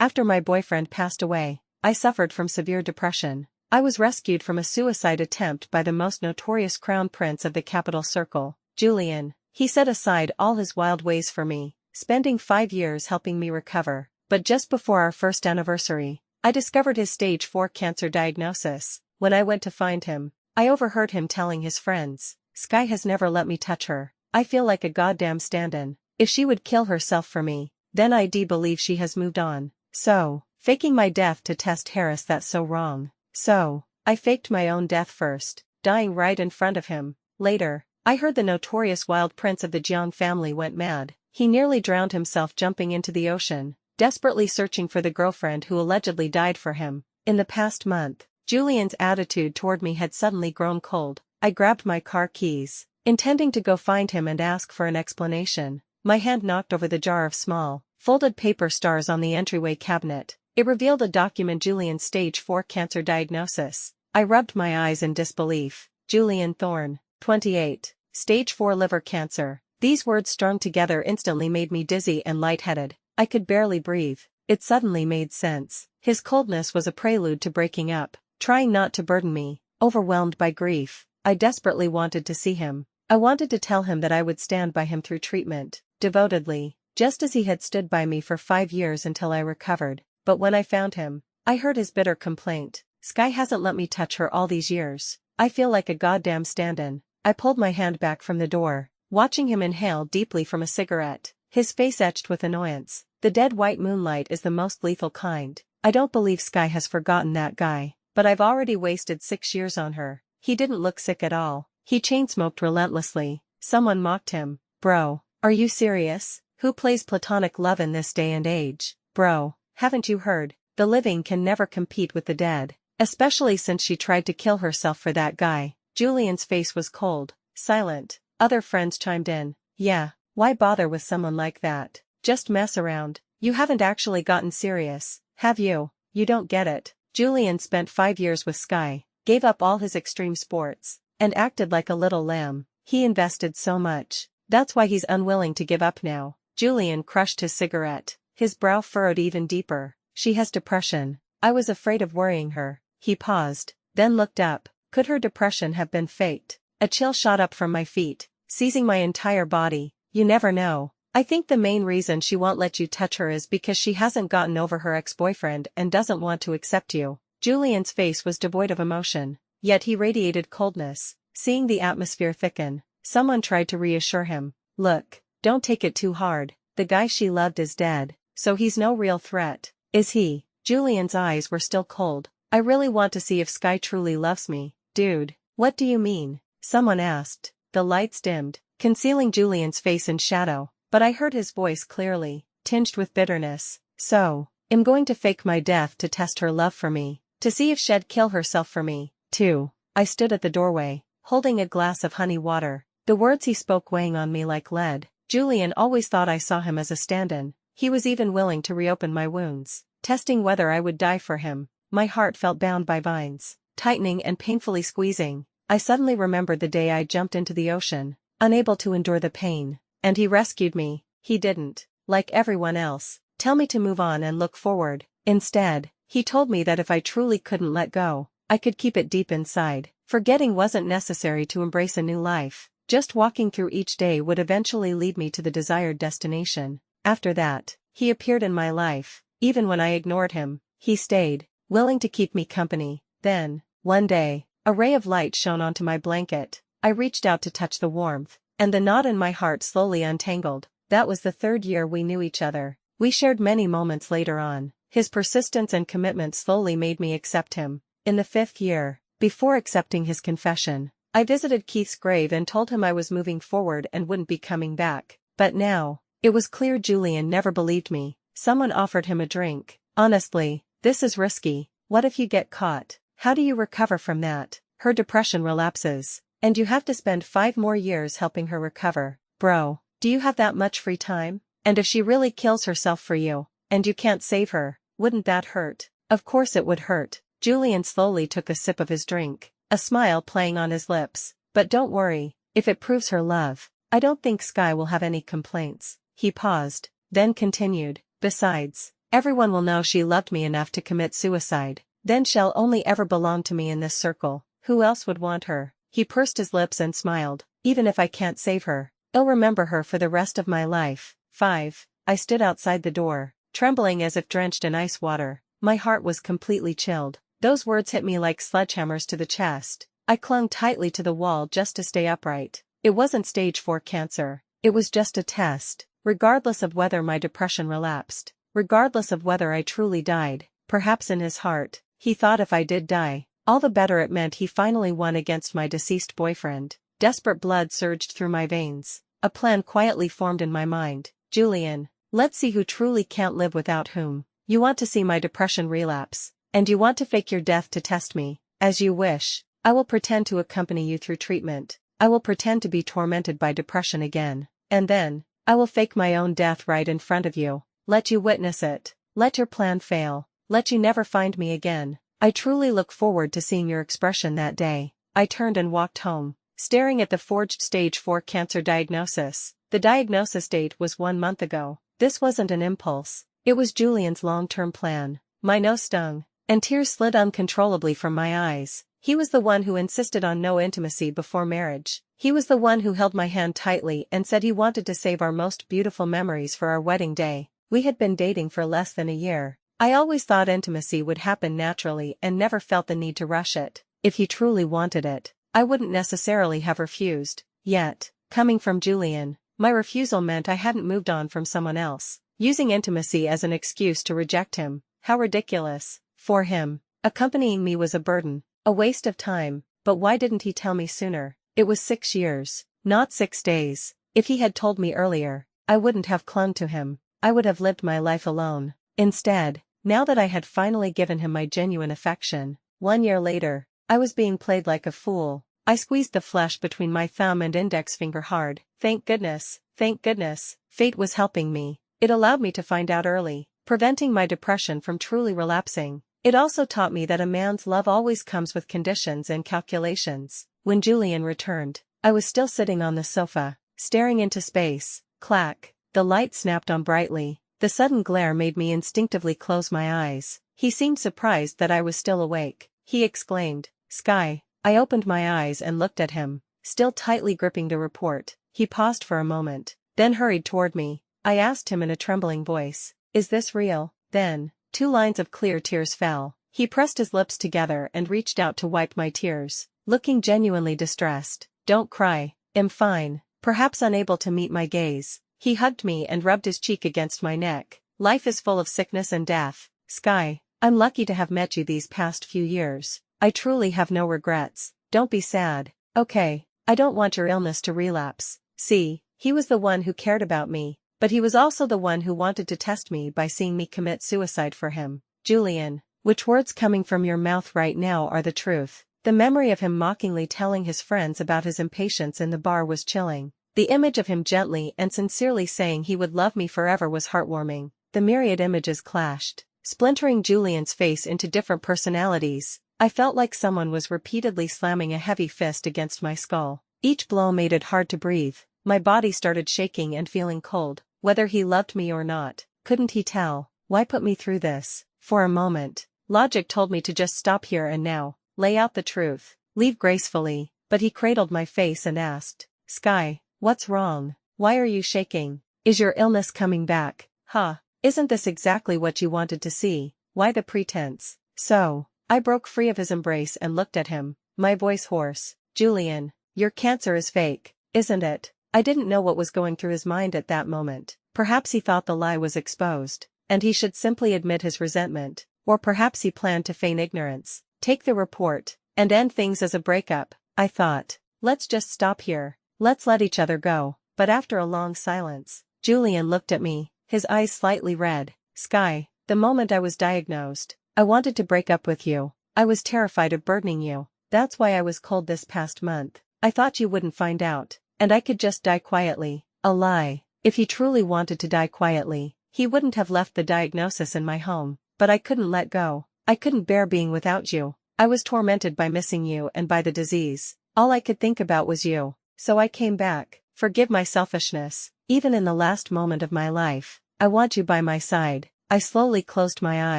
After my boyfriend passed away, I suffered from severe depression. I was rescued from a suicide attempt by the most notorious crown prince of the capital circle, Julian. He set aside all his wild ways for me, spending 5 years helping me recover. But just before our first anniversary, I discovered his stage 4 cancer diagnosis. When I went to find him, I overheard him telling his friends, "Sky has never let me touch her. I feel like a goddamn stand-in. If she would kill herself for me, then I'd believe she has moved on. So, faking my death to test Harris, that's so wrong. So, I faked my own death first, dying right in front of him. Later, I heard the notorious wild prince of the Jiang family went mad. He nearly drowned himself jumping into the ocean, desperately searching for the girlfriend who allegedly died for him. In the past month, Julian's attitude toward me had suddenly grown cold. I grabbed my car keys, intending to go find him and ask for an explanation. My hand knocked over the jar of small, folded paper stars on the entryway cabinet. It revealed a document: Julian's stage 4 cancer diagnosis. I rubbed my eyes in disbelief. Julian Thorne, 28, stage 4 liver cancer. These words strung together instantly made me dizzy and lightheaded. I could barely breathe. It suddenly made sense. His coldness was a prelude to breaking up. Trying not to burden me, overwhelmed by grief, I desperately wanted to see him. I wanted to tell him that I would stand by him through treatment, devotedly, just as he had stood by me for 5 years until I recovered. But when I found him, I heard his bitter complaint. "Sky hasn't let me touch her all these years. I feel like a goddamn stand-in." I pulled my hand back from the door, watching him inhale deeply from a cigarette, his face etched with annoyance. The dead white moonlight is the most lethal kind. I don't believe Sky has forgotten that guy, but I've already wasted 6 years on her. He didn't look sick at all. He chain-smoked relentlessly. Someone mocked him. "Bro, are you serious? Who plays platonic love in this day and age? Bro, haven't you heard? The living can never compete with the dead. Especially since she tried to kill herself for that guy." Julian's face was cold, silent. Other friends chimed in. "Yeah, why bother with someone like that? Just mess around. You haven't actually gotten serious, have you? You don't get it." Julian spent 5 years with Sky, gave up all his extreme sports, and acted like a little lamb. He invested so much. That's why he's unwilling to give up now. Julian crushed his cigarette, his brow furrowed even deeper. "She has depression. I was afraid of worrying her." He paused, then looked up. Could her depression have been faked? A chill shot up from my feet, seizing my entire body. "You never know. I think the main reason she won't let you touch her is because she hasn't gotten over her ex-boyfriend and doesn't want to accept you." Julian's face was devoid of emotion, yet he radiated coldness. Seeing the atmosphere thicken, someone tried to reassure him. "Look, don't take it too hard. The guy she loved is dead, so he's no real threat." "Is he?" Julian's eyes were still cold. "I really want to see if Sky truly loves me." "Dude, what do you mean?" someone asked. The lights dimmed, concealing Julian's face in shadow, but I heard his voice clearly, tinged with bitterness. "So, I'm going to fake my death to test her love for me, to see if she'd kill herself for me, too." I stood at the doorway, holding a glass of honey water, the words he spoke weighing on me like lead. Julian always thought I saw him as a stand-in. He was even willing to reopen my wounds, testing whether I would die for him. My heart felt bound by vines, tightening and painfully squeezing. I suddenly remembered the day I jumped into the ocean, unable to endure the pain, and he rescued me. He didn't, like everyone else, tell me to move on and look forward. Instead, he told me that if I truly couldn't let go, I could keep it deep inside. Forgetting wasn't necessary to embrace a new life. Just walking through each day would eventually lead me to the desired destination. After that, he appeared in my life. Even when I ignored him, he stayed, willing to keep me company. Then, one day, a ray of light shone onto my blanket. I reached out to touch the warmth, and the knot in my heart slowly untangled. That was the 3rd year we knew each other. We shared many moments later on. His persistence and commitment slowly made me accept him. In the 5th year, before accepting his confession, I visited Keith's grave and told him I was moving forward and wouldn't be coming back. But now, it was clear Julian never believed me. Someone offered him a drink. "Honestly, this is risky. What if you get caught? How do you recover from that? Her depression relapses, and you have to spend 5 more years helping her recover. Bro, do you have that much free time? And if she really kills herself for you, and you can't save her, wouldn't that hurt?" "Of course it would hurt." Julian slowly took a sip of his drink, a smile playing on his lips. "But don't worry, if it proves her love, I don't think Sky will have any complaints." He paused, then continued. "Besides, Everyone will know she loved me enough to commit suicide. Then she'll only ever belong to me in this circle. Who else would want her? He pursed his lips and smiled. Even if I can't save her, I'll remember her for the rest of my life. 5. I stood outside the door, trembling as if drenched in ice water. My heart was completely chilled. Those words hit me like sledgehammers to the chest. I clung tightly to the wall just to stay upright. It wasn't stage 4 cancer. It was just a test. Regardless of whether my depression relapsed, regardless of whether I truly died, perhaps in his heart, he thought if I did die, all the better it meant he finally won against my deceased boyfriend. Desperate blood surged through my veins. A plan quietly formed in my mind. Julian, let's see who truly can't live without whom. You want to see my depression relapse, and you want to fake your death to test me. As you wish. I will pretend to accompany you through treatment. I will pretend to be tormented by depression again. And then, I will fake my own death right in front of you. Let you witness it. Let your plan fail. Let you never find me again. I truly look forward to seeing your expression that day. I turned and walked home, staring at the forged stage 4 cancer diagnosis. The diagnosis date was 1 month ago. This wasn't an impulse. It was Julian's long-term plan. My nose stung, and tears slid uncontrollably from my eyes. He was the one who insisted on no intimacy before marriage. He was the one who held my hand tightly and said he wanted to save our most beautiful memories for our wedding day. We had been dating for less than a year. I always thought intimacy would happen naturally and never felt the need to rush it. If he truly wanted it, I wouldn't necessarily have refused. Yet, coming from Julian, my refusal meant I hadn't moved on from someone else. Using intimacy as an excuse to reject him. How ridiculous. For him, accompanying me was a burden. A waste of time. But why didn't he tell me sooner? It was 6 years, not 6 days. If he had told me earlier, I wouldn't have clung to him. I would have lived my life alone. Instead, now that I had finally given him my genuine affection, 1 year later, I was being played like a fool. I squeezed the flesh between my thumb and index finger hard. Thank goodness, fate was helping me. It allowed me to find out early, preventing my depression from truly relapsing. It also taught me that a man's love always comes with conditions and calculations. When Julian returned, I was still sitting on the sofa, staring into space. Clack. The light snapped on brightly. The sudden glare made me instinctively close my eyes. He seemed surprised that I was still awake. He exclaimed, "Sky." I opened my eyes and looked at him, still tightly gripping the report. He paused for a moment, then hurried toward me. I asked him in a trembling voice, "Is this real?" Then, 2 lines of clear tears fell. He pressed his lips together and reached out to wipe my tears, looking genuinely distressed. "Don't cry. I'm fine." Perhaps unable to meet my gaze, he hugged me and rubbed his cheek against my neck. "Life is full of sickness and death, Sky. I'm lucky to have met you these past few years. I truly have no regrets. Don't be sad, okay? I don't want your illness to relapse." See, he was the one who cared about me, but he was also the one who wanted to test me by seeing me commit suicide for him. Julian, which words coming from your mouth right now are the truth? The memory of him mockingly telling his friends about his impatience in the bar was chilling. The image of him gently and sincerely saying he would love me forever was heartwarming. The myriad images clashed, splintering Julian's face into different personalities. I felt like someone was repeatedly slamming a heavy fist against my skull. Each blow made it hard to breathe. My body started shaking and feeling cold. Whether he loved me or not, couldn't he tell? Why put me through this? For a moment, logic told me to just stop here and now, lay out the truth, leave gracefully, but he cradled my face and asked, "Sky, what's wrong? Why are you shaking? Is your illness coming back? Huh? Isn't this exactly what you wanted to see? Why the pretense?" So, I broke free of his embrace and looked at him, my voice hoarse. "Julian, your cancer is fake, isn't it?" I didn't know what was going through his mind at that moment. Perhaps he thought the lie was exposed, and he should simply admit his resentment, or perhaps he planned to feign ignorance, take the report, and end things as a breakup. I thought, let's just stop here, let's let each other go. But after a long silence, Julian looked at me, his eyes slightly red. "Sky, the moment I was diagnosed, I wanted to break up with you. I was terrified of burdening you. That's why I was cold this past month. I thought you wouldn't find out, and I could just die quietly." A lie. If he truly wanted to die quietly, he wouldn't have left the diagnosis in my home. But I couldn't let go. I couldn't bear being without you. I was tormented by missing you and by the disease. All I could think about was you. So I came back. Forgive my selfishness. Even in the last moment of my life, I want you by my side. I slowly closed my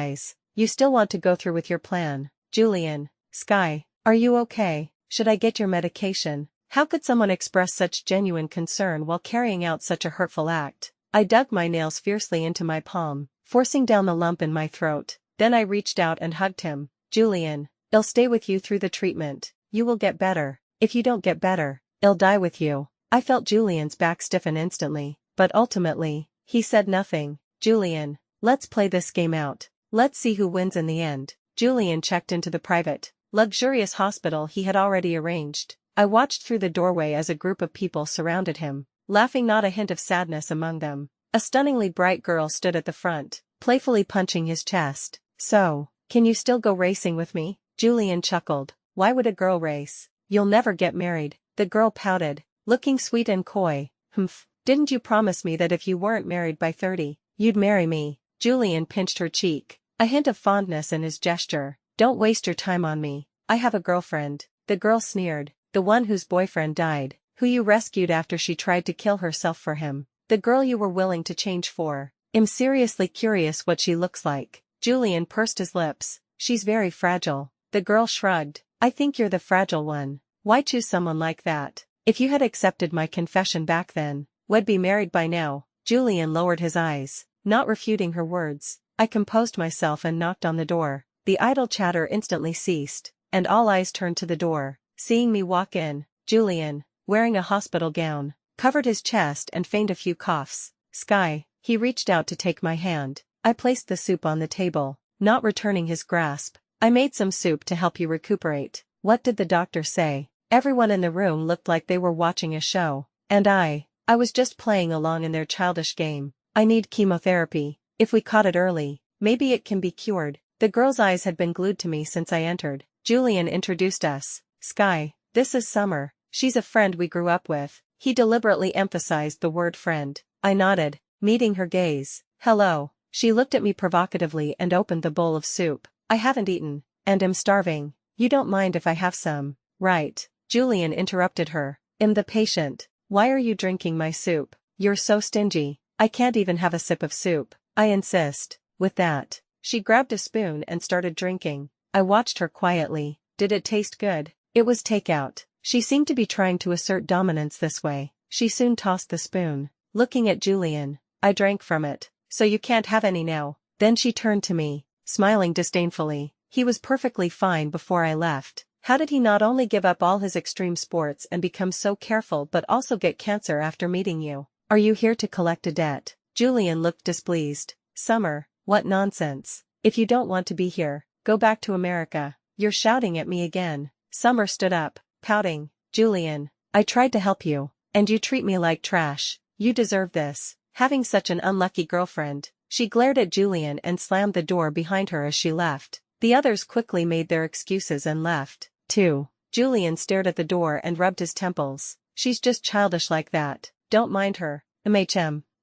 eyes. You still want to go through with your plan, Julian. Sky, are you okay? Should I get your medication? How could someone express such genuine concern while carrying out such a hurtful act? I dug my nails fiercely into my palm, forcing down the lump in my throat. Then I reached out and hugged him. Julian, I'll stay with you through the treatment. You will get better. If you don't get better, I'll die with you. I felt Julian's back stiffen instantly, but ultimately, he said nothing. Julian, let's play this game out. Let's see who wins in the end. Julian checked into the private, luxurious hospital he had already arranged. I watched through the doorway as a group of people surrounded him, laughing, not a hint of sadness among them. A stunningly bright girl stood at the front, playfully punching his chest. So, can you still go racing with me? Julian chuckled. Why would a girl race? You'll never get married. The girl pouted, looking sweet and coy. Humph, didn't you promise me that if you weren't married by 30, you'd marry me? Julian pinched her cheek, a hint of fondness in his gesture. Don't waste your time on me. I have a girlfriend. The girl sneered. The one whose boyfriend died, who you rescued after she tried to kill herself for him. The girl you were willing to change for. I'm seriously curious what she looks like. Julian pursed his lips. She's very fragile. The girl shrugged. I think you're the fragile one. Why choose someone like that? If you had accepted my confession back then, we'd be married by now. Julian lowered his eyes, not refuting her words. I composed myself and knocked on the door. The idle chatter instantly ceased, and all eyes turned to the door. Seeing me walk in, Julian, wearing a hospital gown, covered his chest and feigned a few coughs. Sky, he reached out to take my hand. I placed the soup on the table, not returning his grasp. I made some soup to help you recuperate. What did the doctor say? Everyone in the room looked like they were watching a show, and I was just playing along in their childish game. I need chemotherapy. If we caught it early, maybe it can be cured. The girl's eyes had been glued to me since I entered. Julian introduced us. Sky, this is Summer. She's a friend we grew up with. He deliberately emphasized the word friend. I nodded, meeting her gaze. Hello. She looked at me provocatively and opened the bowl of soup. I haven't eaten, and am starving. You don't mind if I have some, right? Julian interrupted her. I'm the patient. Why are you drinking my soup? You're so stingy. I can't even have a sip of soup. I insist. With that, she grabbed a spoon and started drinking. I watched her quietly. Did it taste good? It was takeout. She seemed to be trying to assert dominance this way. She soon tossed the spoon. Looking at Julian, I drank from it. So you can't have any now. Then she turned to me, smiling disdainfully. He was perfectly fine before I left. How did he not only give up all his extreme sports and become so careful but also get cancer after meeting you? Are you here to collect a debt? Julian looked displeased. Summer, what nonsense. If you don't want to be here, go back to America. You're shouting at me again. Summer stood up, pouting. Julian, I tried to help you, and you treat me like trash. You deserve this. Having such an unlucky girlfriend. She glared at Julian and slammed the door behind her as she left. The others quickly made their excuses and left, too. Julian stared at the door and rubbed his temples. She's just childish like that. Don't mind her.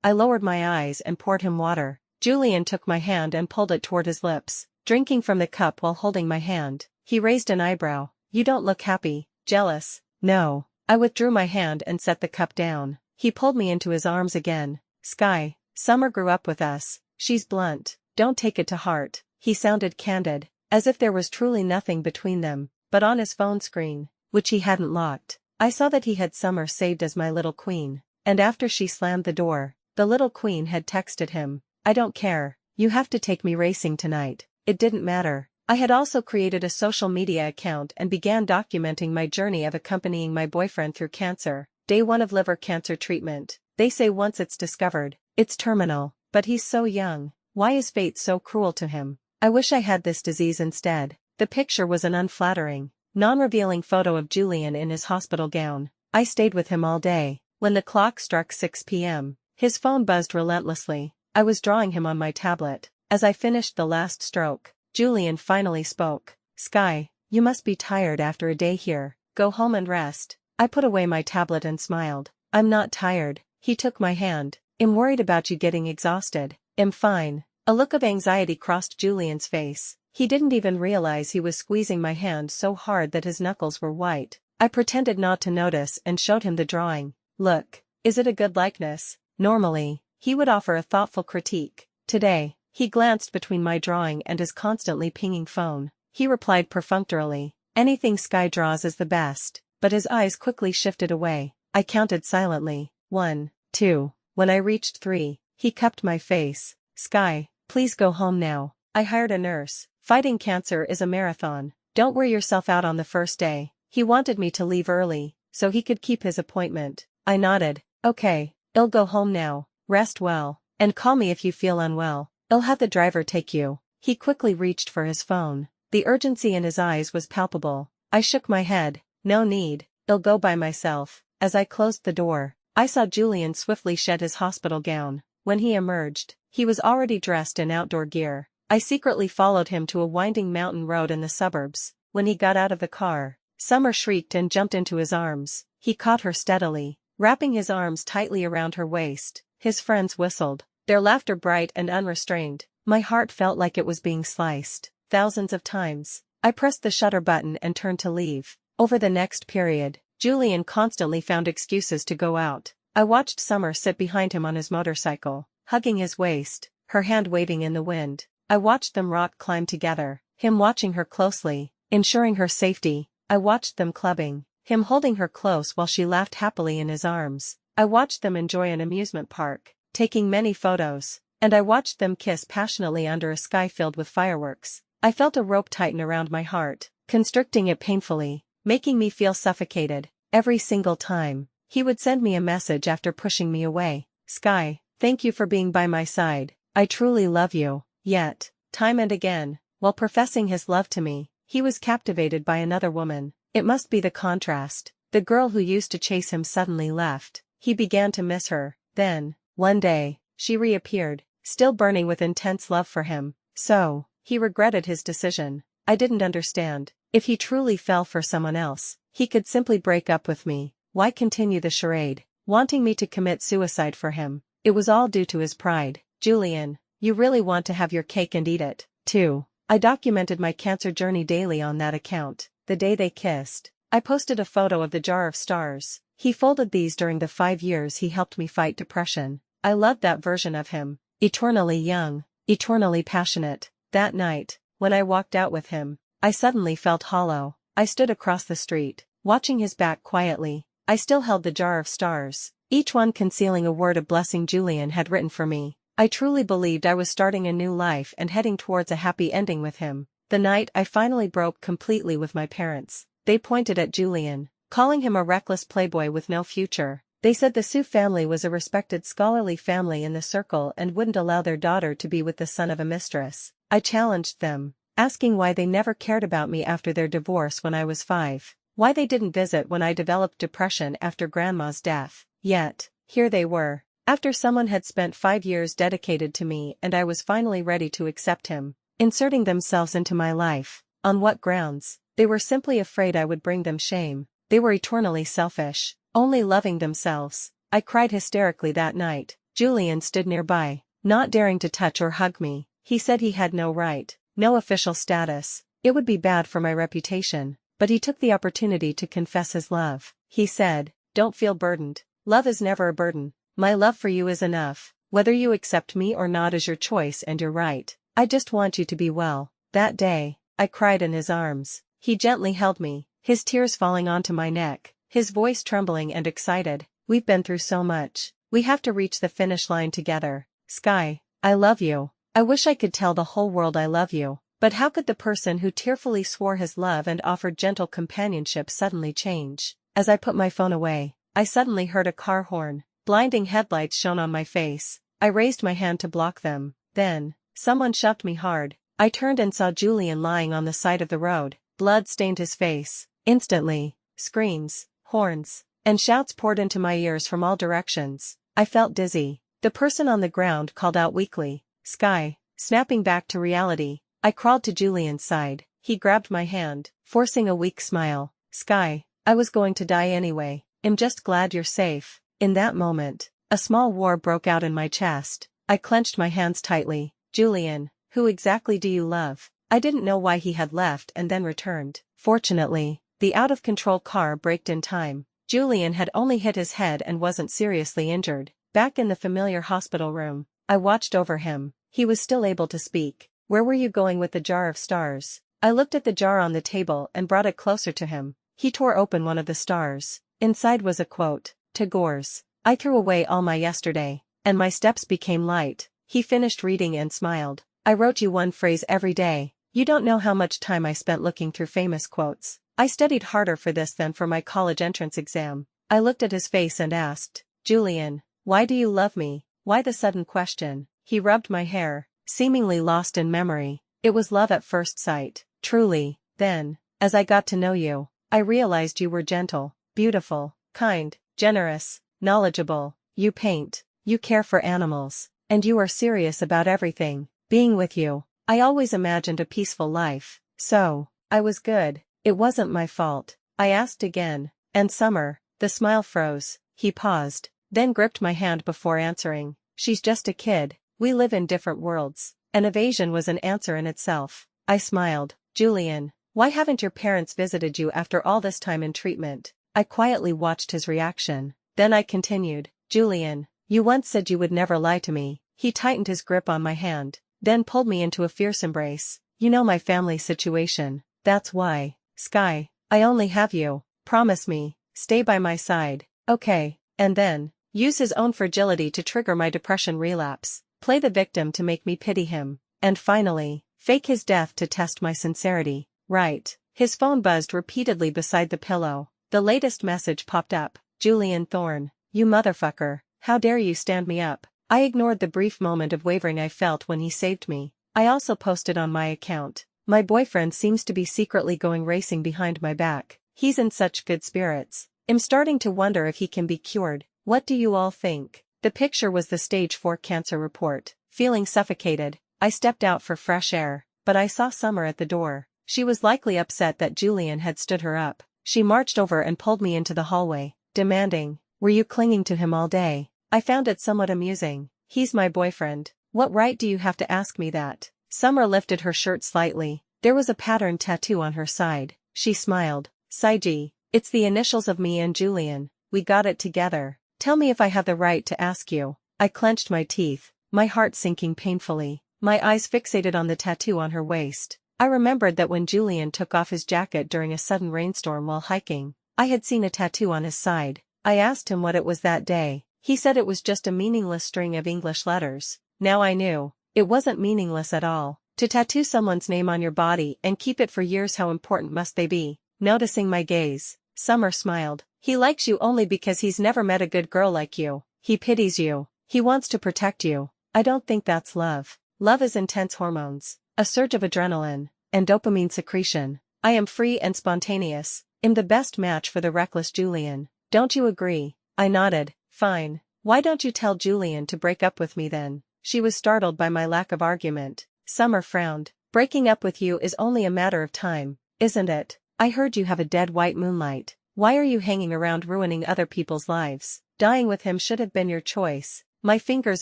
I lowered my eyes and poured him water. Julian took my hand and pulled it toward his lips, drinking from the cup while holding my hand. He raised an eyebrow. You don't look happy. Jealous? No. I withdrew my hand and set the cup down. He pulled me into his arms again. Sky, Summer grew up with us. She's blunt. Don't take it to heart. He sounded candid, as if there was truly nothing between them, but on his phone screen, which he hadn't locked, I saw that he had Summer saved as my little queen, and after she slammed the door, the little queen had texted him. I don't care. You have to take me racing tonight. It didn't matter. I had also created a social media account and began documenting my journey of accompanying my boyfriend through cancer. Day 1 of liver cancer treatment. They say once it's discovered, it's terminal, but he's so young. Why is fate so cruel to him? I wish I had this disease instead. The picture was an unflattering, non-revealing photo of Julian in his hospital gown. I stayed with him all day. When the clock struck 6 p.m., his phone buzzed relentlessly. I was drawing him on my tablet. As I finished the last stroke, Julian finally spoke. Sky, you must be tired after a day here. Go home and rest. I put away my tablet and smiled. I'm not tired. He took my hand. I'm worried about you getting exhausted. I'm fine. A look of anxiety crossed Julian's face. He didn't even realize he was squeezing my hand so hard that his knuckles were white. I pretended not to notice and showed him the drawing. Look, is it a good likeness? Normally, he would offer a thoughtful critique. Today, He glanced between my drawing and his constantly pinging phone. He replied perfunctorily, "Anything Sky draws is the best," but his eyes quickly shifted away. I counted silently. 1, 2. When I reached 3, he cupped my face. "Sky, please go home now. I hired a nurse. Fighting cancer is a marathon. Don't wear yourself out on the first day." He wanted me to leave early, so he could keep his appointment. I nodded. "Okay, I'll go home now. Rest well, and call me if you feel unwell. I'll have the driver take you." He quickly reached for his phone. The urgency in his eyes was palpable. I shook my head. "No need, I'll go by myself." As I closed the door, I saw Julian swiftly shed his hospital gown. When he emerged, he was already dressed in outdoor gear. I secretly followed him to a winding mountain road in the suburbs. When he got out of the car, Summer shrieked and jumped into his arms. He caught her steadily, wrapping his arms tightly around her waist. His friends whistled, their laughter bright and unrestrained. My heart felt like it was being sliced. Thousands of times, I pressed the shutter button and turned to leave. Over the next period, Julian constantly found excuses to go out. I watched Summer sit behind him on his motorcycle, hugging his waist, her hand waving in the wind. I watched them rock climb together, him watching her closely, ensuring her safety. I watched them clubbing, him holding her close while she laughed happily in his arms. I watched them enjoy an amusement park, taking many photos, and I watched them kiss passionately under a sky filled with fireworks. I felt a rope tighten around my heart, constricting it painfully, making me feel suffocated. Every single time, he would send me a message after pushing me away. "Sky, thank you for being by my side. I truly love you." Yet, time and again, while professing his love to me, he was captivated by another woman. It must be the contrast. The girl who used to chase him suddenly left. He began to miss her. Then, one day, she reappeared, still burning with intense love for him. So, he regretted his decision. I didn't understand. If he truly fell for someone else, he could simply break up with me. Why continue the charade, wanting me to commit suicide for him? It was all due to his pride. "Julian, you really want to have your cake and eat it, too." I documented my cancer journey daily on that account. The day they kissed, I posted a photo of the jar of stars. He folded these during the 5 years he helped me fight depression. I loved that version of him. Eternally young, eternally passionate. That night, when I walked out with him, I suddenly felt hollow. I stood across the street, watching his back quietly. I still held the jar of stars, each one concealing a word of blessing Julian had written for me. I truly believed I was starting a new life and heading towards a happy ending with him. The night I finally broke completely with my parents, they pointed at Julian, calling him a reckless playboy with no future. They said the Sue family was a respected scholarly family in the circle and wouldn't allow their daughter to be with the son of a mistress. I challenged them, asking why they never cared about me after their divorce when I was 5. Why they didn't visit when I developed depression after grandma's death. Yet, here they were, after someone had spent 5 years dedicated to me and I was finally ready to accept him, inserting themselves into my life. On what grounds? They were simply afraid I would bring them shame. They were eternally selfish, only loving themselves. I cried hysterically that night. Julian stood nearby, not daring to touch or hug me. He said he had no right, no official status. It would be bad for my reputation. But he took the opportunity to confess his love. He said, "Don't feel burdened. Love is never a burden. My love for you is enough. Whether you accept me or not is your choice and your right. I just want you to be well." That day, I cried in his arms. He gently held me, his tears falling onto my neck, his voice trembling and excited. "We've been through so much. We have to reach the finish line together. Sky, I love you. I wish I could tell the whole world I love you. But how could the person who tearfully swore his love and offered gentle companionship suddenly change?" As I put my phone away, I suddenly heard a car horn. Blinding headlights shone on my face. I raised my hand to block them. Then, someone shoved me hard. I turned and saw Julian lying on the side of the road. Blood stained his face. Instantly, screams, horns, and shouts poured into my ears from all directions. I felt dizzy. The person on the ground called out weakly, "Sky." Snapping back to reality, I crawled to Julian's side. He grabbed my hand, forcing a weak smile. "Sky, I was going to die anyway. I'm just glad you're safe." In that moment, a small war broke out in my chest. I clenched my hands tightly. "Julian, who exactly do you love?" I didn't know why he had left and then returned. Fortunately, the out-of-control car braked in time. Julian had only hit his head and wasn't seriously injured. Back in the familiar hospital room, I watched over him, He was still able to speak. Where were you going with the jar of stars? I looked at the jar on the table and brought it closer to him. He tore open one of the stars. Inside was a quote. Tagore's. I threw away all my yesterday, and my steps became light. He finished reading and smiled. I wrote you one phrase every day. You don't know how much time I spent looking through famous quotes. I studied harder for this than for my college entrance exam. I looked at his face and asked, Julian, why do you love me? Why the sudden question? He rubbed my hair, seemingly lost in memory. It was love at first sight. Truly, then, as I got to know you, I realized you were gentle, beautiful, kind, generous, knowledgeable. You paint, you care for animals, and you are serious about everything. Being with you, I always imagined a peaceful life. So, I was good. It wasn't my fault. I asked again. And Summer? The smile froze. He paused, then gripped my hand before answering. She's just a kid. We live in different worlds. An evasion was an answer in itself. I smiled. Julian, why haven't your parents visited you after all this time in treatment? I quietly watched his reaction. Then I continued. Julian, you once said you would never lie to me. He tightened his grip on my hand, then pulled me into a fierce embrace. You know my family situation. That's why. Sky, I only have you. Promise me. Stay by my side. Okay. And then, use his own fragility to trigger my depression relapse. Play the victim to make me pity him. And finally, fake his death to test my sincerity. Right. His phone buzzed repeatedly beside the pillow. The latest message popped up. Julian Thorne, you motherfucker. How dare you stand me up? I ignored the brief moment of wavering I felt when he saved me. I also posted on my account. My boyfriend seems to be secretly going racing behind my back. He's in such good spirits. I'm starting to wonder if he can be cured. What do you all think? The picture was the stage 4 cancer report. Feeling suffocated, I stepped out for fresh air, but I saw Summer at the door. She was likely upset that Julian had stood her up. She marched over and pulled me into the hallway, demanding, were you clinging to him all day? I found it somewhat amusing. He's my boyfriend. What right do you have to ask me that? Summer lifted her shirt slightly. There was a patterned tattoo on her side. She smiled. Saiji, it's the initials of me and Julian. We got it together. Tell me if I have the right to ask you. I clenched my teeth, my heart sinking painfully. My eyes fixated on the tattoo on her waist. I remembered that when Julian took off his jacket during a sudden rainstorm while hiking, I had seen a tattoo on his side. I asked him what it was that day. He said it was just a meaningless string of English letters. Now I knew. It wasn't meaningless at all. To tattoo someone's name on your body and keep it for years, how important must they be? Noticing my gaze, Summer smiled. He likes you only because he's never met a good girl like you. He pities you. He wants to protect you. I don't think that's love. Love is intense hormones, a surge of adrenaline, and dopamine secretion. I am free and spontaneous. I'm the best match for the reckless Julian. Don't you agree? I nodded. Fine. Why don't you tell Julian to break up with me then? She was startled by my lack of argument. Summer frowned. Breaking up with you is only a matter of time, isn't it? I heard you have a dead white moonlight. Why are you hanging around ruining other people's lives? Dying with him should have been your choice. My fingers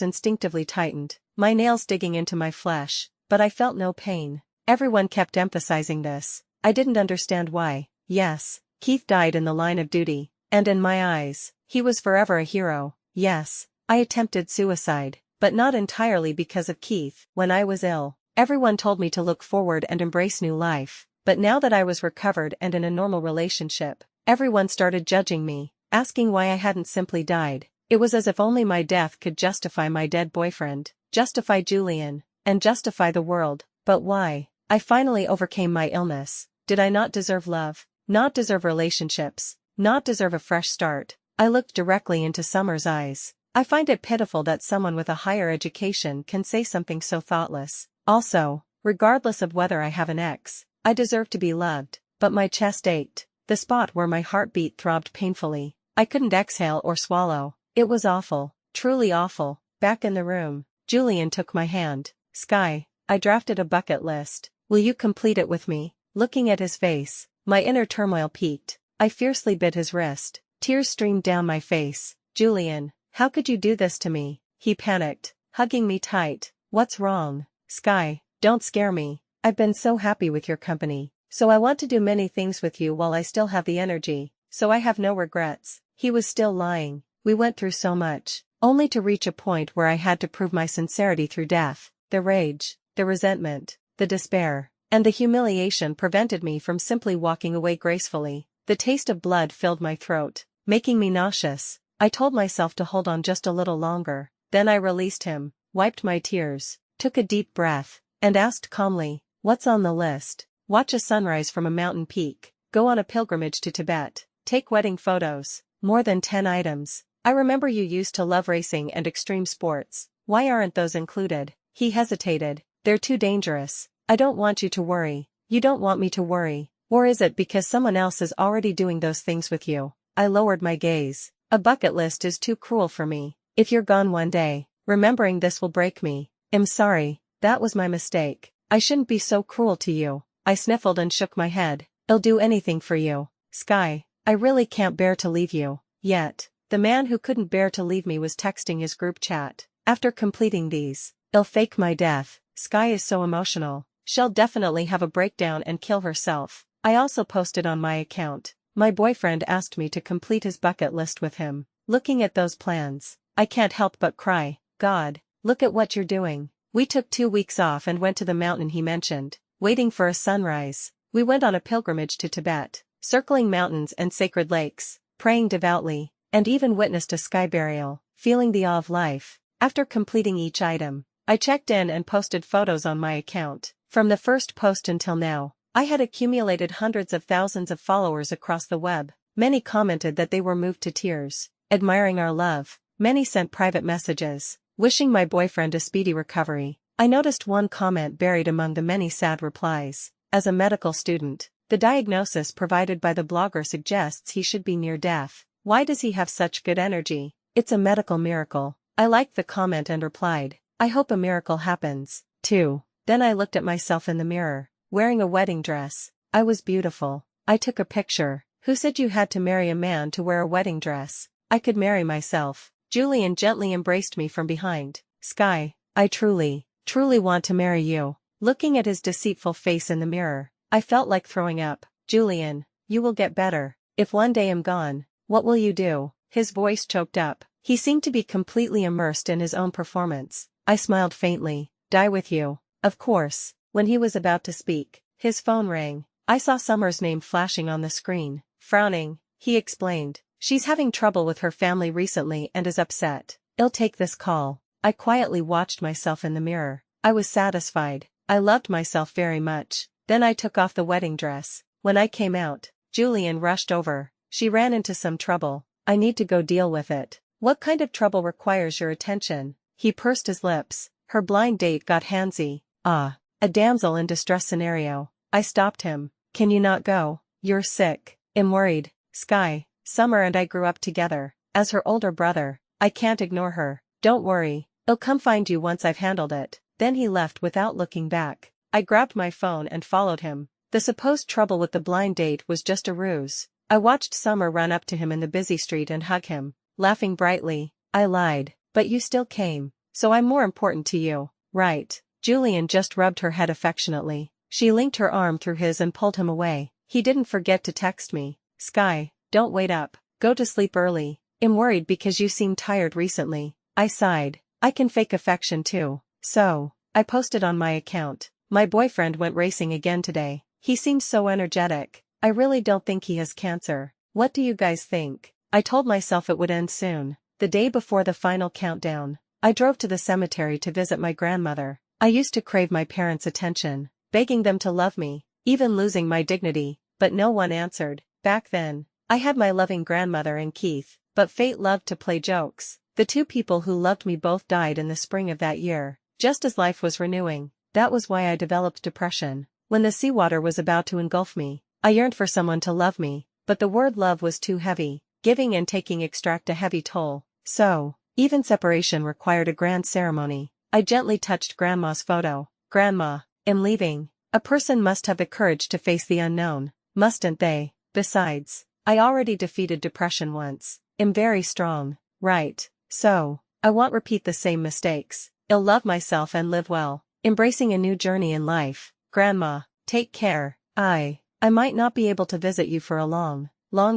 instinctively tightened, my nails digging into my flesh, but I felt no pain. Everyone kept emphasizing this. I didn't understand why. Yes, Keith died in the line of duty, and in my eyes, he was forever a hero. Yes, I attempted suicide, but not entirely because of Keith. When I was ill, everyone told me to look forward and embrace new life, but now that I was recovered and in a normal relationship, everyone started judging me, asking why I hadn't simply died. It was as if only my death could justify my dead boyfriend, justify Julian, and justify the world. But why? I finally overcame my illness. Did I not deserve love? Not deserve relationships? Not deserve a fresh start? I looked directly into Summer's eyes. I find it pitiful that someone with a higher education can say something so thoughtless. Also, regardless of whether I have an ex, I deserve to be loved. But my chest ached. The spot where my heartbeat throbbed painfully. I couldn't exhale or swallow. It was awful. Truly awful. Back in the room, Julian took my hand. Sky, I drafted a bucket list. Will you complete it with me? Looking at his face, my inner turmoil peaked. I fiercely bit his wrist. Tears streamed down my face. Julian, how could you do this to me? He panicked, hugging me tight. What's wrong? Sky, don't scare me. I've been so happy with your company. So I want to do many things with you while I still have the energy. So I have no regrets. He was still lying. We went through so much, only to reach a point where I had to prove my sincerity through death. The rage, the resentment, the despair, and the humiliation prevented me from simply walking away gracefully. The taste of blood filled my throat, making me nauseous. I told myself to hold on just a little longer. Then I released him, wiped my tears, took a deep breath, and asked calmly, "What's on the list?" Watch a sunrise from a mountain peak, go on a pilgrimage to Tibet, take wedding photos. More than 10 items. I remember you used to love racing and extreme sports. Why aren't those included? He hesitated. They're too dangerous. I don't want you to worry. You don't want me to worry. Or is it because someone else is already doing those things with you? I lowered my gaze. A bucket list is too cruel for me. If you're gone one day, remembering this will break me. I'm sorry, that was my mistake. I shouldn't be so cruel to you. I sniffled and shook my head. I'll do anything for you. Sky, I really can't bear to leave you. Yet. The man who couldn't bear to leave me was texting his group chat. After completing these, I'll fake my death. Sky is so emotional. She'll definitely have a breakdown and kill herself. I also posted on my account. My boyfriend asked me to complete his bucket list with him. Looking at those plans, I can't help but cry. God, look at what you're doing. We took 2 weeks off and went to the mountain he mentioned, waiting for a sunrise. We went on a pilgrimage to Tibet, circling mountains and sacred lakes, praying devoutly, and even witnessed a sky burial, feeling the awe of life. After completing each item, I checked in and posted photos on my account. From the first post until now, I had accumulated hundreds of thousands of followers across the web. Many commented that they were moved to tears, admiring our love. Many sent private messages, wishing my boyfriend a speedy recovery. I noticed one comment buried among the many sad replies. As a medical student, the diagnosis provided by the blogger suggests he should be near death. Why does he have such good energy? It's a medical miracle. I liked the comment and replied, I hope a miracle happens, too. Then I looked at myself in the mirror, wearing a wedding dress. I was beautiful. I took a picture. Who said you had to marry a man to wear a wedding dress? I could marry myself. Julian gently embraced me from behind. Sky, I truly want to marry you. Looking at his deceitful face in the mirror, I felt like throwing up. Julian, you will get better. If one day I'm gone, what will you do? His voice choked up. He seemed to be completely immersed in his own performance. I smiled faintly. Die with you. Of course. When he was about to speak, his phone rang. I saw Summer's name flashing on the screen. Frowning, he explained. She's having trouble with her family recently and is upset. I'll take this call. I quietly watched myself in the mirror. I was satisfied. I loved myself very much. Then I took off the wedding dress. When I came out, Julian rushed over. She ran into some trouble. I need to go deal with it. What kind of trouble requires your attention? He pursed his lips. Her blind date got handsy. Ah, a damsel in distress scenario. I stopped him. Can you not go? You're sick. I'm worried. Sky, Summer and I grew up together. As her older brother, I can't ignore her. Don't worry. I'll come find you once I've handled it. Then he left without looking back. I grabbed my phone and followed him. The supposed trouble with the blind date was just a ruse. I watched Summer run up to him in the busy street and hug him, laughing brightly. I lied, but you still came, so I'm more important to you, right? Julian just rubbed her head affectionately. She linked her arm through his and pulled him away. He didn't forget to text me. Sky, don't wait up. Go to sleep early. I'm worried because you seem tired recently. I sighed. I can fake affection too. So, I posted on my account. My boyfriend went racing again today. He seems so energetic. I really don't think he has cancer. What do you guys think? I told myself it would end soon. The day before the final countdown, I drove to the cemetery to visit my grandmother. I used to crave my parents' attention, begging them to love me, even losing my dignity, but no one answered. Back then, I had my loving grandmother and Keith, but fate loved to play jokes. The two people who loved me both died in the spring of that year, just as life was renewing. That was why I developed depression. When the seawater was about to engulf me, I yearned for someone to love me, but the word love was too heavy. Giving and taking extract a heavy toll. So, even separation required a grand ceremony. I gently touched Grandma's photo. Grandma, I'm leaving. A person must have the courage to face the unknown, mustn't they? Besides, I already defeated depression once. I'm very strong, right? So, I won't repeat the same mistakes. I'll love myself and live well, embracing a new journey in life. Grandma, take care. I might not be able to visit you for a long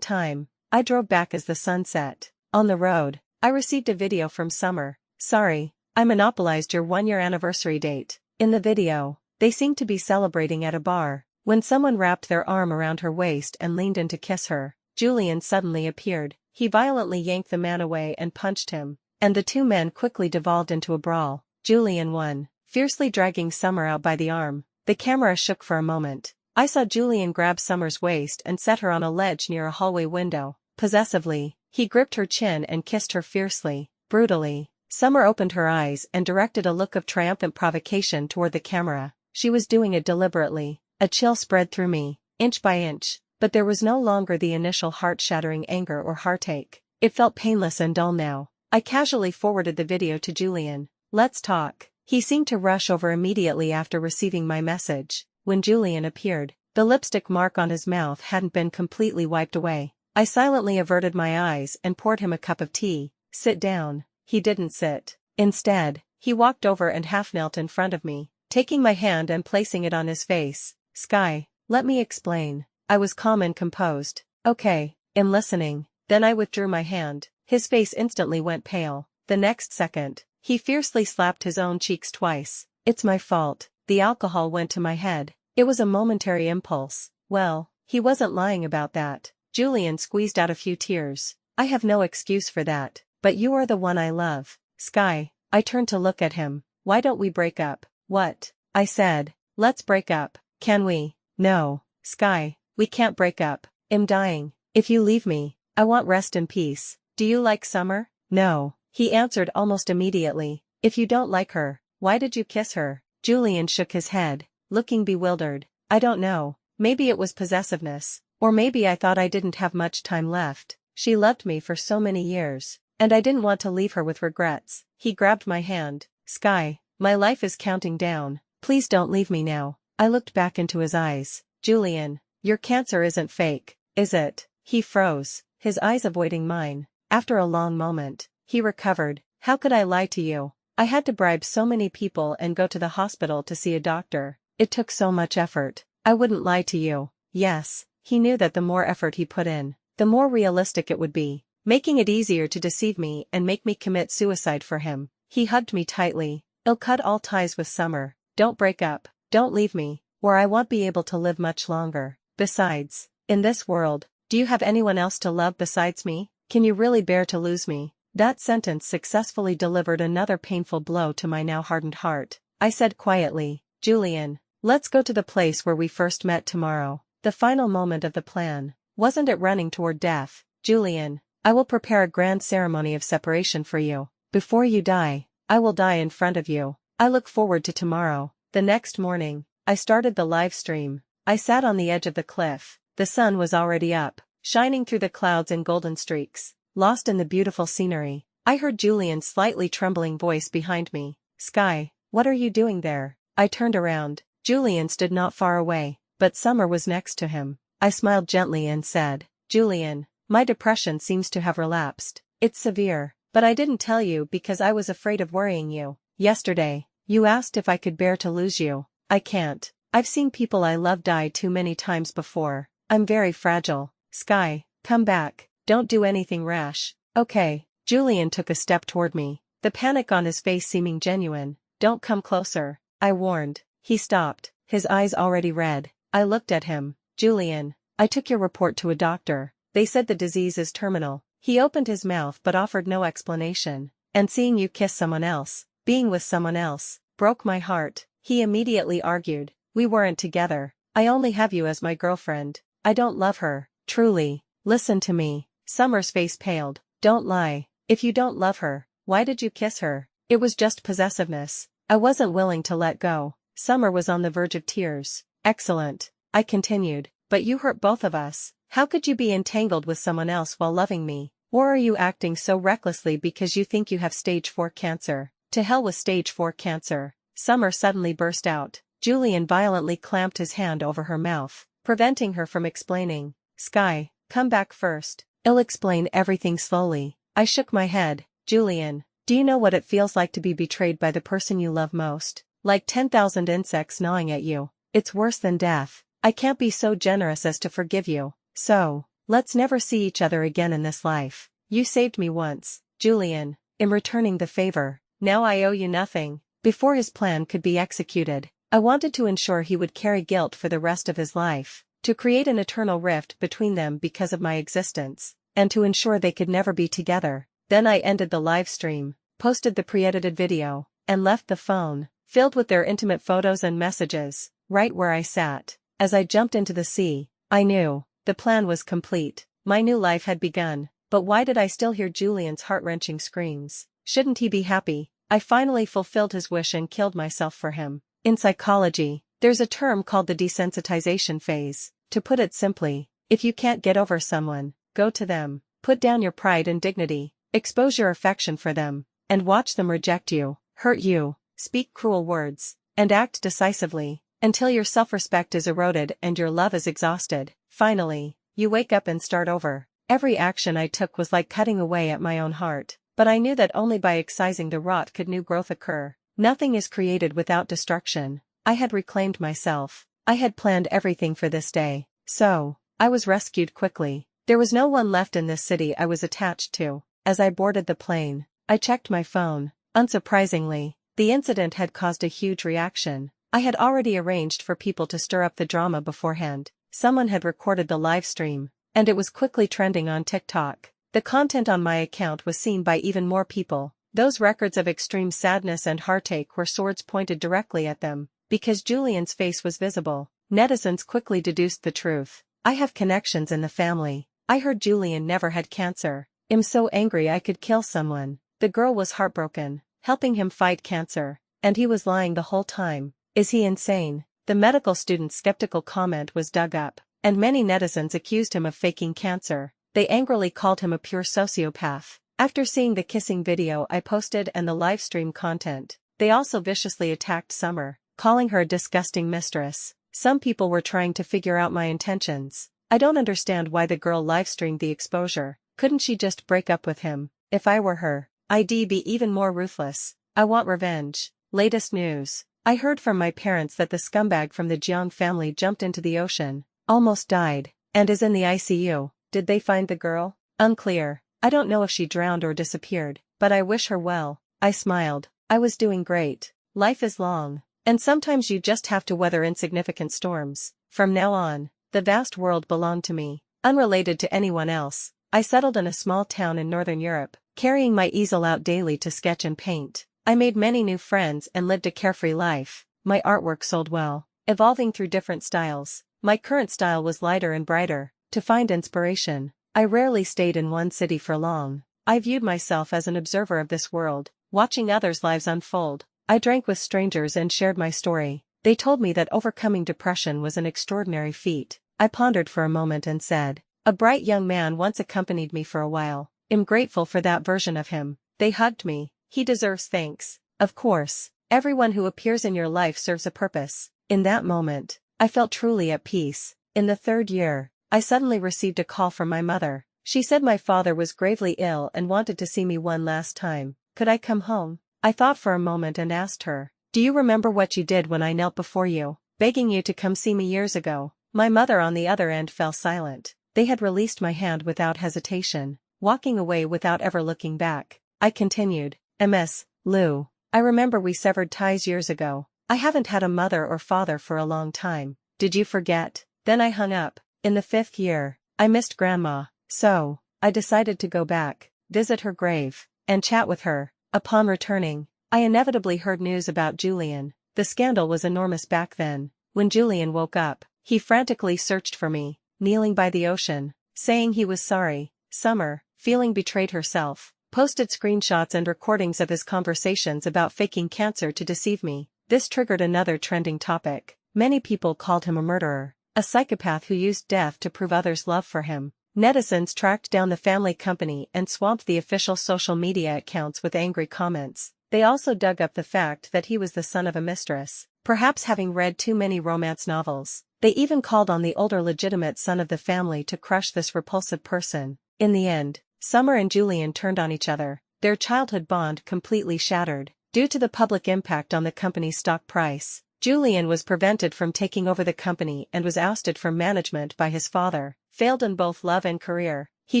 time. I drove back as the sun set. On the road, I received a video from Summer. Sorry, I monopolized your 1-year anniversary date. In the video, they seemed to be celebrating at a bar, when someone wrapped their arm around her waist and leaned in to kiss her. Julian suddenly appeared. He violently yanked the man away and punched him, and the two men quickly devolved into a brawl. Julian won, fiercely dragging Summer out by the arm. The camera shook for a moment. I saw Julian grab Summer's waist and set her on a ledge near a hallway window. Possessively, he gripped her chin and kissed her fiercely, brutally. Summer opened her eyes and directed a look of triumphant provocation toward the camera. She was doing it deliberately. A chill spread through me, inch by inch, but there was no longer the initial heart-shattering anger or heartache. It felt painless and dull now. I casually forwarded the video to Julian. "Let's talk." He seemed to rush over immediately after receiving my message. When Julian appeared, the lipstick mark on his mouth hadn't been completely wiped away. I silently averted my eyes and poured him a cup of tea. "Sit down." He didn't sit. Instead, he walked over and half-knelt in front of me, taking my hand and placing it on his face. "Sky, let me explain." I was calm and composed. "Okay, I'm listening." Then I withdrew my hand. His face instantly went pale. The next second, he fiercely slapped his own cheeks twice. "It's my fault." The alcohol went to my head. It was a momentary impulse. Well, he wasn't lying about that. Julian squeezed out a few tears. "I have no excuse for that, but you are the one I love." "Sky." I turned to look at him. "Why don't we break up?" "What?" I said. "Let's break up." "Can we?" "No. Sky, we can't break up. I'm dying. If you leave me, I want rest and peace." "Do you like Summer?" "No." He answered almost immediately. "If you don't like her, why did you kiss her?" Julian shook his head, looking bewildered. "I don't know. Maybe it was possessiveness. Or maybe I thought I didn't have much time left. She loved me for so many years, and I didn't want to leave her with regrets." He grabbed my hand. "Sky, my life is counting down. Please don't leave me now." I looked back into his eyes. "Julian, your cancer isn't fake, is it?" He froze, his eyes avoiding mine. After a long moment, he recovered. "How could I lie to you? I had to bribe so many people and go to the hospital to see a doctor. It took so much effort. I wouldn't lie to you." Yes, he knew that the more effort he put in, the more realistic it would be, making it easier to deceive me and make me commit suicide for him. He hugged me tightly. "I'll cut all ties with Summer. Don't break up. Don't leave me, or I won't be able to live much longer. Besides, in this world, do you have anyone else to love besides me? Can you really bear to lose me?" That sentence successfully delivered another painful blow to my now hardened heart. I said quietly, "Julian, let's go to the place where we first met tomorrow." The final moment of the plan, wasn't it running toward death? "Julian, I will prepare a grand ceremony of separation for you. Before you die, I will die in front of you. I look forward to tomorrow." The next morning, I started the live stream. I sat on the edge of the cliff. The sun was already up, shining through the clouds in golden streaks. Lost in the beautiful scenery, I heard Julian's slightly trembling voice behind me. "Sky, what are you doing there?" I turned around. Julian stood not far away, but Summer was next to him. I smiled gently and said, "Julian, my depression seems to have relapsed. It's severe, but I didn't tell you because I was afraid of worrying you. Yesterday, you asked if I could bear to lose you. I can't. I've seen people I love die too many times before. I'm very fragile. Sky, come back. Don't do anything rash." "Okay." Julian took a step toward me, the panic on his face seeming genuine. "Don't come closer," I warned. He stopped, his eyes already red. I looked at him. "Julian, I took your report to a doctor. They said the disease is terminal." He opened his mouth but offered no explanation. "And seeing you kiss someone else, being with someone else, broke my heart." He immediately argued. "We weren't together. I only have you as my girlfriend. I don't love her, truly." "Listen to me." Summer's face paled. "Don't lie. If you don't love her, why did you kiss her?" "It was just possessiveness. I wasn't willing to let go." Summer was on the verge of tears. "Excellent," I continued, "but you hurt both of us. How could you be entangled with someone else while loving me? Or are you acting so recklessly because you think you have stage 4 cancer? To hell with stage 4 cancer." Summer suddenly burst out. Julian violently clamped his hand over her mouth, preventing her from explaining. "Sky, come back first. I'll explain everything slowly." I shook my head. "Julian, do you know what it feels like to be betrayed by the person you love most? Like 10,000 insects gnawing at you. It's worse than death. I can't be so generous as to forgive you. So, let's never see each other again in this life. You saved me once, Julian. I'm returning the favor." Now I owe you nothing. Before his plan could be executed, I wanted to ensure he would carry guilt for the rest of his life, to create an eternal rift between them because of my existence, and to ensure they could never be together. Then I ended the live stream, posted the pre-edited video, and left the phone, filled with their intimate photos and messages, right where I sat. As I jumped into the sea, I knew, the plan was complete. My new life had begun, but why did I still hear Julian's heart-wrenching screams? Shouldn't he be happy? I finally fulfilled his wish and killed myself for him. In psychology, there's a term called the desensitization phase. To put it simply, if you can't get over someone, go to them, put down your pride and dignity, expose your affection for them, and watch them reject you, hurt you, speak cruel words, and act decisively, until your self-respect is eroded and your love is exhausted. Finally, you wake up and start over. Every action I took was like cutting away at my own heart, but I knew that only by excising the rot could new growth occur. Nothing is created without destruction. I had reclaimed myself. I had planned everything for this day. So, I was rescued quickly. There was no one left in this city I was attached to. As I boarded the plane, I checked my phone. Unsurprisingly, the incident had caused a huge reaction. I had already arranged for people to stir up the drama beforehand. Someone had recorded the live stream, and it was quickly trending on TikTok. The content on my account was seen by even more people. Those records of extreme sadness and heartache were swords pointed directly at them. Because Julian's face was visible, netizens quickly deduced the truth. I have connections in the family. I heard Julian never had cancer. I'm so angry I could kill someone. The girl was heartbroken, helping him fight cancer, and he was lying the whole time. Is he insane? The medical student's skeptical comment was dug up, and many netizens accused him of faking cancer. They angrily called him a pure sociopath. After seeing the kissing video I posted and the live stream content, they also viciously attacked Summer, calling her a disgusting mistress. Some people were trying to figure out my intentions. I don't understand why the girl live-streamed the exposure. Couldn't she just break up with him? If I were her, I'd be even more ruthless. I want revenge. Latest news. I heard from my parents that the scumbag from the Jiang family jumped into the ocean, almost died, and is in the ICU. Did they find the girl? Unclear. I don't know if she drowned or disappeared, but I wish her well. I smiled. I was doing great. Life is long, and sometimes you just have to weather insignificant storms. From now on, the vast world belonged to me, unrelated to anyone else. I settled in a small town in Northern Europe, carrying my easel out daily to sketch and paint. I made many new friends and lived a carefree life. My artwork sold well, evolving through different styles. My current style was lighter and brighter. To find inspiration, I rarely stayed in one city for long. I viewed myself as an observer of this world, watching others' lives unfold. I drank with strangers and shared my story. They told me that overcoming depression was an extraordinary feat. I pondered for a moment and said, a bright young man once accompanied me for a while. I'm grateful for that version of him. They hugged me. He deserves thanks. Of course, everyone who appears in your life serves a purpose. In that moment, I felt truly at peace. In the third year, I suddenly received a call from my mother. She said my father was gravely ill and wanted to see me one last time. Could I come home? I thought for a moment and asked her, do you remember what you did when I knelt before you, begging you to come see me years ago? My mother on the other end fell silent. They had released my hand without hesitation, walking away without ever looking back. I continued, Ms. Lou, I remember we severed ties years ago. I haven't had a mother or father for a long time. Did you forget? Then I hung up. In the 5th year, I missed Grandma, so I decided to go back, visit her grave, and chat with her. Upon returning, I inevitably heard news about Julian. The scandal was enormous back then. When Julian woke up, he frantically searched for me, kneeling by the ocean, saying he was sorry. Summer, feeling betrayed herself, posted screenshots and recordings of his conversations about faking cancer to deceive me. This triggered another trending topic. Many people called him a murderer, a psychopath who used death to prove others' love for him. Netizens tracked down the family company and swamped the official social media accounts with angry comments. They also dug up the fact that he was the son of a mistress, perhaps having read too many romance novels. They even called on the older legitimate son of the family to crush this repulsive person. In the end, Summer and Julian turned on each other, their childhood bond completely shattered. Due to the public impact on the company's stock price, Julian was prevented from taking over the company and was ousted from management by his father. Failed in both love and career, he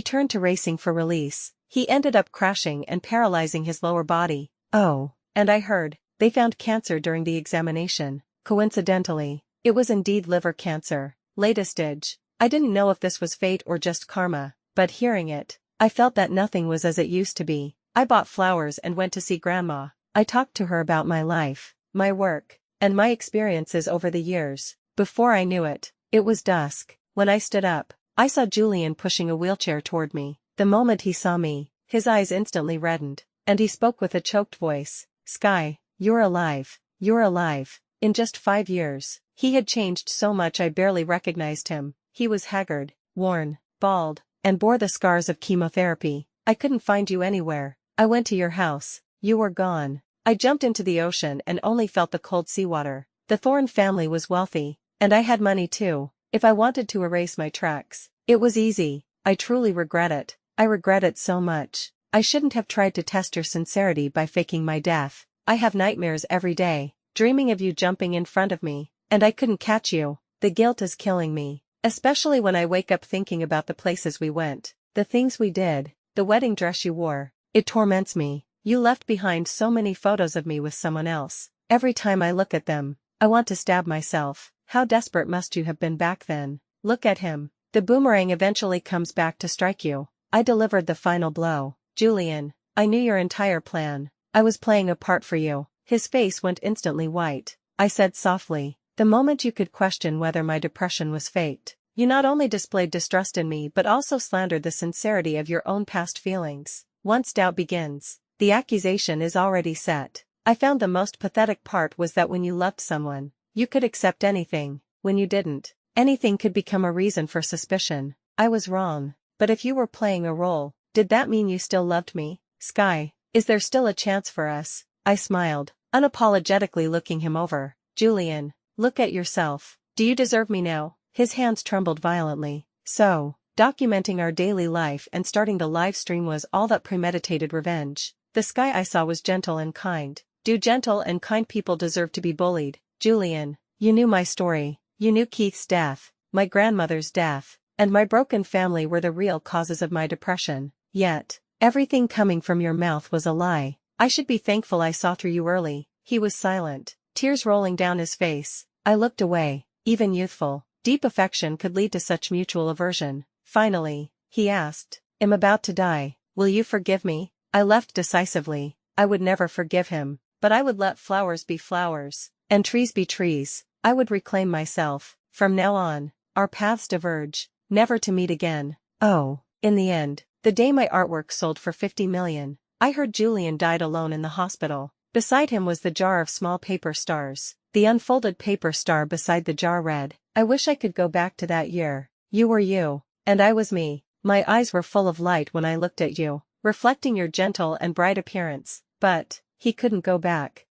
turned to racing for release. He ended up crashing and paralyzing his lower body. Oh, and I heard, they found cancer during the examination. Coincidentally, it was indeed liver cancer, latest stage. I didn't know if this was fate or just karma, but hearing it, I felt that nothing was as it used to be. I bought flowers and went to see Grandma. I talked to her about my life, my work, and my experiences over the years. Before I knew it, it was dusk. When I stood up, I saw Julian pushing a wheelchair toward me. The moment he saw me, his eyes instantly reddened, and he spoke with a choked voice. "Sky, you're alive. You're alive." In just 5 years, he had changed so much I barely recognized him. He was haggard, worn, bald, and bore the scars of chemotherapy. "I couldn't find you anywhere. I went to your house. You were gone." I jumped into the ocean and only felt the cold seawater. The Thorne family was wealthy, and I had money too. If I wanted to erase my tracks, it was easy. I truly regret it. I regret it so much. I shouldn't have tried to test your sincerity by faking my death. I have nightmares every day, dreaming of you jumping in front of me, and I couldn't catch you. The guilt is killing me, especially when I wake up thinking about the places we went, the things we did, the wedding dress you wore. It torments me. You left behind so many photos of me with someone else. Every time I look at them, I want to stab myself. How desperate must you have been back then? Look at him. The boomerang eventually comes back to strike you. I delivered the final blow. Julian, I knew your entire plan. I was playing a part for you. His face went instantly white. I said softly, "The moment you could question whether my depression was faked, you not only displayed distrust in me but also slandered the sincerity of your own past feelings. Once doubt begins, the accusation is already set." I found the most pathetic part was that when you loved someone, you could accept anything. When you didn't, anything could become a reason for suspicion. I was wrong. But if you were playing a role, did that mean you still loved me? Sky, is there still a chance for us? I smiled, unapologetically looking him over. Julian, look at yourself. Do you deserve me now? His hands trembled violently. So, documenting our daily life and starting the live stream was all that premeditated revenge. The Sky I saw was gentle and kind. Do gentle and kind people deserve to be bullied? Julian, you knew my story. You knew Keith's death, my grandmother's death, and my broken family were the real causes of my depression. Yet, everything coming from your mouth was a lie. I should be thankful I saw through you early. He was silent, tears rolling down his face. I looked away. Even youthful, deep affection could lead to such mutual aversion. Finally, he asked, "I'm about to die. Will you forgive me?" I left decisively. I would never forgive him, but I would let flowers be flowers, and trees be trees. I would reclaim myself. From now on, our paths diverge, never to meet again. Oh, in the end, the day my artwork sold for 50 million, I heard Julian died alone in the hospital. Beside him was the jar of small paper stars. The unfolded paper star beside the jar read, "I wish I could go back to that year. You were you, and I was me." My eyes were full of light when I looked at you, reflecting your gentle and bright appearance. But he couldn't go back.